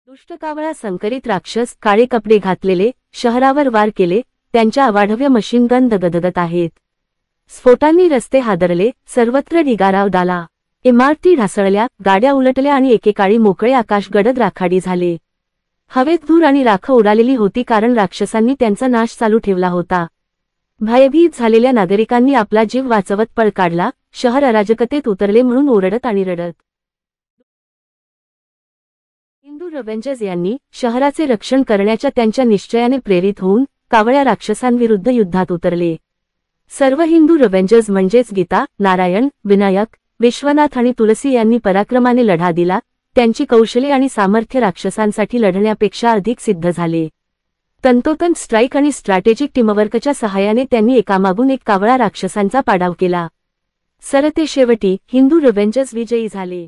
दुष्ट कावळा संकरित राक्षस काळे कपडे घातलेले शहरावर वार केले, त्यांच्या अवाढव्य मशीनगन दगदगत आहेत. स्फोटांनी रस्ते हादरले, सर्वत्र ढिगारा उडाला. इमारती ढासळल्या, गाड्या उलटल्या आणि एकेकाळी मोकळे आकाश गडद राखाडी झाले. हवेत धूर आणि राख उडालेली होती कारण राक्षसांनी त्यांचा नाश चालू ठेवला होता. भयभीत झालेल्या नागरिकांनी आपला जीव वाचवत पळ काढला. शहर अराजकतेत उतरले म्हणून ओरडत आणि रडत. हिंदू रेव्हेंजर्स यांनी शहराचे रक्षण करण्याच्या त्यांच्या निश्चयाने प्रेरित होऊन कावळ्या राक्षसांविरुद्ध युद्धात उतरले. सर्व हिंदू रेव्हेंजर्स म्हणजेच गीता, नारायण, विनायक, विश्वनाथ आणि तुलसी यांनी पराक्रमाने लढा दिला. त्यांची कौशल्ये आणि सामर्थ्य राक्षसांसाठी लढण्यापेक्षा अधिक सिद्ध झाले. तंतोतंत स्ट्राईक आणि स्ट्रॅटेजिक टीमवर्कच्या सहाय्याने त्यांनी एकामागून एक कावळा राक्षसांचा पाडाव केला. सरतेशेवटी हिंदू रेव्हेंजर्स विजयी झाले.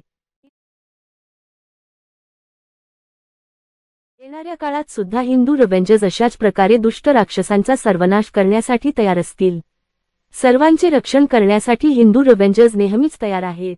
येणाऱ्या काळात सुद्धा हिंदू रेव्हेंजर्स अशाच प्रकारे दुष्ट राक्षसांचा सर्वनाश करण्यासाठी तयार असतील. सर्वांचे रक्षण करण्यासाठी हिंदू रेव्हेंजर्स नेहमीच तयार आहेत.